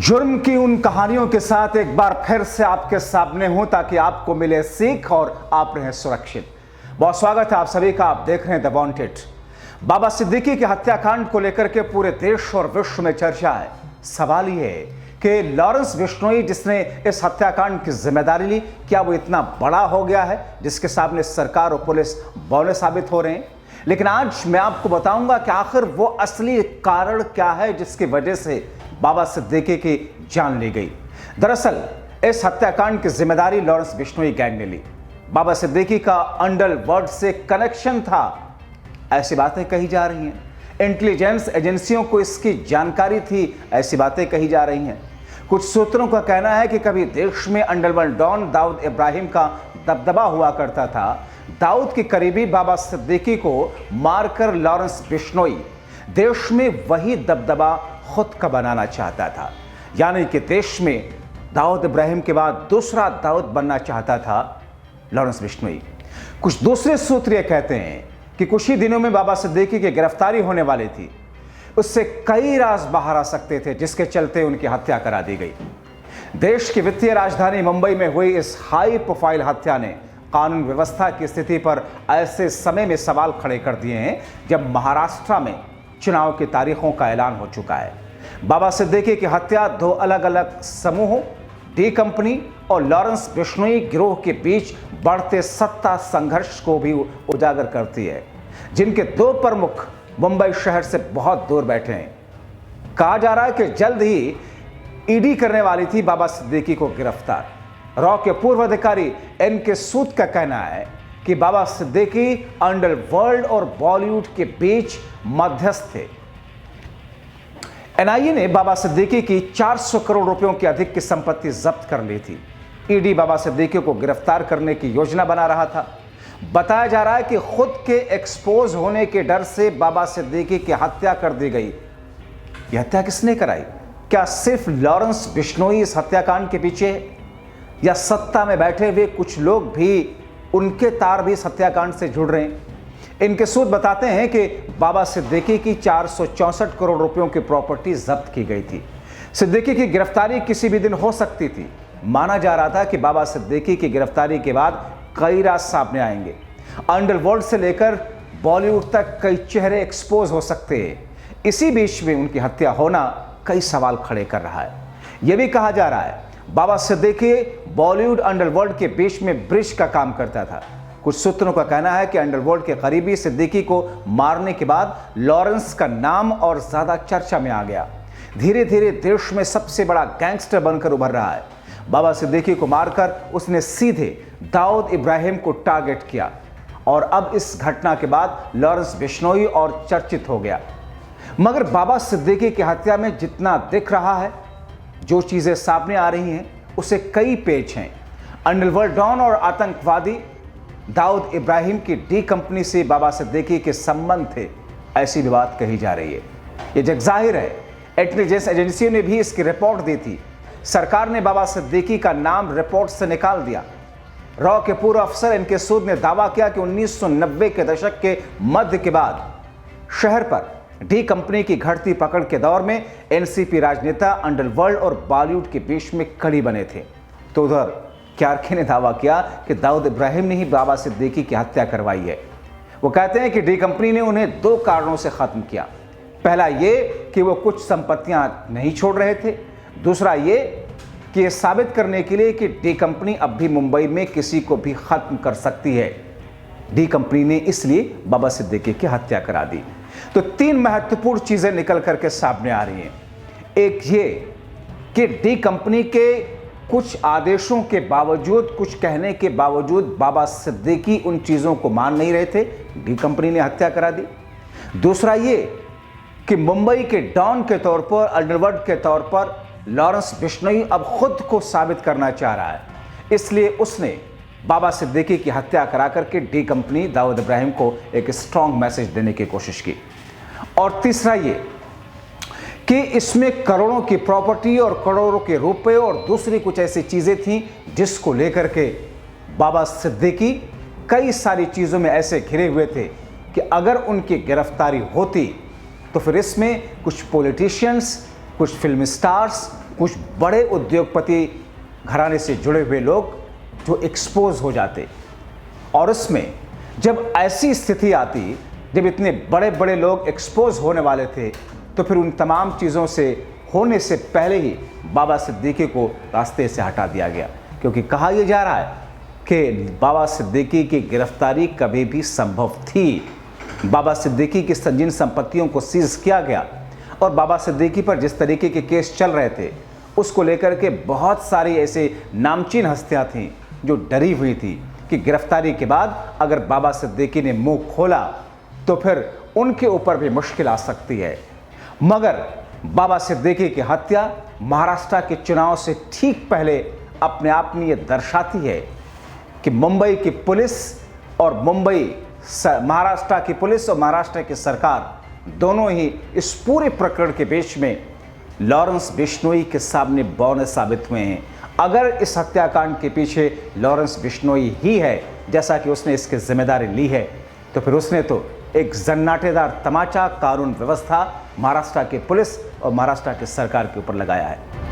जुर्म की उन कहानियों के साथ एक बार फिर से आपके सामने हूं ताकि आपको मिले सीख और आप रहें सुरक्षित। बहुत स्वागत है आप सभी का। आप देख रहे हैं द वांटेड। बाबा सिद्दीकी के हत्याकांड को लेकर के पूरे देश और विश्व में चर्चा है। सवाल यह है कि लॉरेंस बिश्नोई जिसने इस हत्याकांड की जिम्मेदारी ली, क्या वो इतना बड़ा हो गया है जिसके सामने सरकार और पुलिस बौने साबित हो रहे हैं? लेकिन आज मैं आपको बताऊंगा कि आखिर वो असली कारण क्या है जिसकी वजह से बाबा सिद्दीकी की जान ली गई। दरअसल इस हत्याकांड की जिम्मेदारी लॉरेंस बिश्नोई गैंग ने ली। बाबा सिद्दीकी का अंडरवर्ल्ड से कनेक्शन था, ऐसी बातें कही जा रही हैं। इंटेलिजेंस एजेंसियों को इसकी जानकारी थी, ऐसी बातें कही जा रही हैं। कुछ सूत्रों का कहना है कि कभी देश में अंडरवर्ल्ड डॉन दाऊद इब्राहिम का दबदबा हुआ करता था। दाऊद के करीबी बाबा सिद्दीकी को मारकर लॉरेंस बिश्नोई देश में वही दबदबा खुद का बनाना चाहता था, यानी कि देश में दाऊद इब्राहिम के बाद दूसरा दाऊद बनना चाहता था लॉरेंस बिश्नोई। कुछ दूसरे सूत्र ये कहते हैं कि कुछ ही दिनों में बाबा सिद्दीकी की गिरफ्तारी होने वाली थी। उससे कई राज बाहर आ सकते थे जिसके चलते उनकी हत्या करा दी गई। देश की वित्तीय राजधानी मुंबई में हुई इस हाई प्रोफाइल हत्या ने कानून व्यवस्था की स्थिति पर ऐसे समय में सवाल खड़े कर दिए हैं जब महाराष्ट्र में चुनाव की तारीखों का ऐलान हो चुका है। बाबा सिद्दीकी की हत्या दो अलग अलग समूहों डी कंपनी और लॉरेंस बिश्नोई गिरोह के बीच बढ़ते सत्ता संघर्ष को भी उजागर करती है, जिनके दो प्रमुख मुंबई शहर से बहुत दूर बैठे हैं। कहा जा रहा है कि जल्द ही ईडी करने वाली थी बाबा सिद्दीकी को गिरफ्तार। रॉ के पूर्व अधिकारी एनके सूद का कहना है कि बाबा सिद्दीकी अंडरवर्ल्ड और बॉलीवुड के बीच मध्यस्थ थे। एनआईए ने बाबा सिद्दीकी की 400 करोड़ रुपयों की अधिक की संपत्ति जब्त कर ली थी। ईडी बाबा सिद्दीकी को गिरफ्तार करने की योजना बना रहा था। बताया जा रहा है कि खुद के एक्सपोज होने के डर से बाबा सिद्दीकी की हत्या कर दी गई। यह हत्या किसने कराई? क्या सिर्फ लॉरेंस बिश्नोई इस हत्याकांड के पीछे है, या सत्ता में बैठे हुए कुछ लोग भी, उनके तार भी इस हत्याकांड से जुड़ रहे हैं? इनके सूद बताते हैं कि बाबा सिद्दीकी की 464 करोड़ रुपयों की प्रॉपर्टी जब्त की गई थी। सिद्दीकी की गिरफ्तारी किसी भी दिन हो सकती थी। माना जा रहा था कि बाबा सिद्दीकी की गिरफ्तारी के बाद कई राज सामने आएंगे। अंडरवर्ल्ड से लेकर बॉलीवुड तक कई चेहरे एक्सपोज हो सकते हैं। इसी बीच में उनकी हत्या होना कई सवाल खड़े कर रहा है। यह भी कहा जा रहा है बाबा सिद्दीकी बॉलीवुड अंडरवर्ल्ड के बीच में ब्रिज का काम करता था। कुछ सूत्रों का कहना है कि अंडरवर्ल्ड के करीबी सिद्दीकी को मारने के बाद लॉरेंस का नाम और ज्यादा चर्चा में आ गया। धीरे धीरे देश में सबसे बड़ा गैंगस्टर बनकर उभर रहा है। बाबा सिद्दीकी को मारकर उसने सीधे दाऊद इब्राहिम को टारगेट किया और अब इस घटना के बाद लॉरेंस बिश्नोई और चर्चित हो गया। मगर बाबा सिद्दीकी की हत्या में जितना दिख रहा है, जो चीजें सामने आ रही हैं, उसे कई पेच हैं। अंडरवर्ल्ड डॉन और आतंकवादी दाऊद इब्राहिम की डी कंपनी से बाबा सिद्दीकी के संबंध थे, ऐसी भी बात कही जा रही है। यह जग जाहिर है, इंटेलिजेंस एजेंसियों ने भी इसकी रिपोर्ट दी थी। सरकार ने बाबा सिद्दीकी का नाम रिपोर्ट से निकाल दिया। रॉ के पूर्व अफसर इनके सूद ने दावा किया कि 1990 के दशक के मध्य के बाद शहर पर डी कंपनी की घटती पकड़ के दौर में एनसीपी राजनेता अंडरवर्ल्ड और बॉलीवुड के बीच में कड़ी बने थे। तो उधर क्यारखे ने दावा किया कि दाऊद इब्राहिम ने ही बाबा सिद्दीकी की हत्या करवाई है। वो कहते हैं कि डी कंपनी ने उन्हें दो कारणों से खत्म किया। पहला ये कि वो कुछ संपत्तियां नहीं छोड़ रहे थे। दूसरा ये कि यह साबित करने के लिए कि डी कंपनी अब भी मुंबई में किसी को भी खत्म कर सकती है। डी कंपनी ने इसलिए बाबा सिद्दीकी की हत्या करा दी। तो तीन महत्वपूर्ण चीजें निकल करके सामने आ रही हैं। एक ये कि डी कंपनी के कुछ आदेशों के बावजूद, कुछ कहने के बावजूद बाबा सिद्दीकी उन चीजों को मान नहीं रहे थे, डी कंपनी ने हत्या करा दी। दूसरा ये कि मुंबई के डॉन के तौर पर, अंडरवर्ल्ड के तौर पर लॉरेंस बिश्नोई अब खुद को साबित करना चाह रहा है, इसलिए उसने बाबा सिद्दीकी की हत्या करा करके डी कंपनी दाऊद इब्राहिम को एक स्ट्रॉन्ग मैसेज देने की कोशिश की। और तीसरा ये कि इसमें करोड़ों की प्रॉपर्टी और करोड़ों के रुपए और दूसरी कुछ ऐसी चीजें थीं जिसको लेकर के बाबा सिद्दीकी कई सारी चीजों में ऐसे घिरे हुए थे कि अगर उनकी गिरफ्तारी होती तो फिर इसमें कुछ पॉलिटिशियंस, कुछ फिल्म स्टार्स, कुछ बड़े उद्योगपति घराने से जुड़े हुए लोग जो एक्सपोज हो जाते। और उसमें जब ऐसी स्थिति आती, जब इतने बड़े बड़े लोग एक्सपोज होने वाले थे, तो फिर उन तमाम चीज़ों से होने से पहले ही बाबा सिद्दीकी को रास्ते से हटा दिया गया। क्योंकि कहा यह जा रहा है कि बाबा सिद्दीकी की गिरफ्तारी कभी भी संभव थी। बाबा सिद्दीकी की जिन संपत्तियों को सीज किया गया और बाबा सिद्दीकी पर जिस तरीके के केस चल रहे थे, उसको लेकर के बहुत सारी ऐसे नामचीन हस्तियां थीं जो डरी हुई थी कि गिरफ्तारी के बाद अगर बाबा सिद्दीकी ने मुंह खोला तो फिर उनके ऊपर भी मुश्किल आ सकती है। मगर बाबा सिद्दीकी की हत्या महाराष्ट्र के चुनाव से ठीक पहले अपने आप में ये दर्शाती है कि मुंबई की पुलिस और महाराष्ट्र की पुलिस और महाराष्ट्र की सरकार दोनों ही इस पूरे प्रकरण के बीच में लॉरेंस बिश्नोई के सामने बौने साबित हुए हैं। अगर इस हत्याकांड के पीछे लॉरेंस बिश्नोई ही है, जैसा कि उसने इसकी जिम्मेदारी ली है, तो फिर उसने तो एक जन्नाटेदार तमाचा कानून व्यवस्था महाराष्ट्र के पुलिस और महाराष्ट्र की सरकार के ऊपर लगाया है।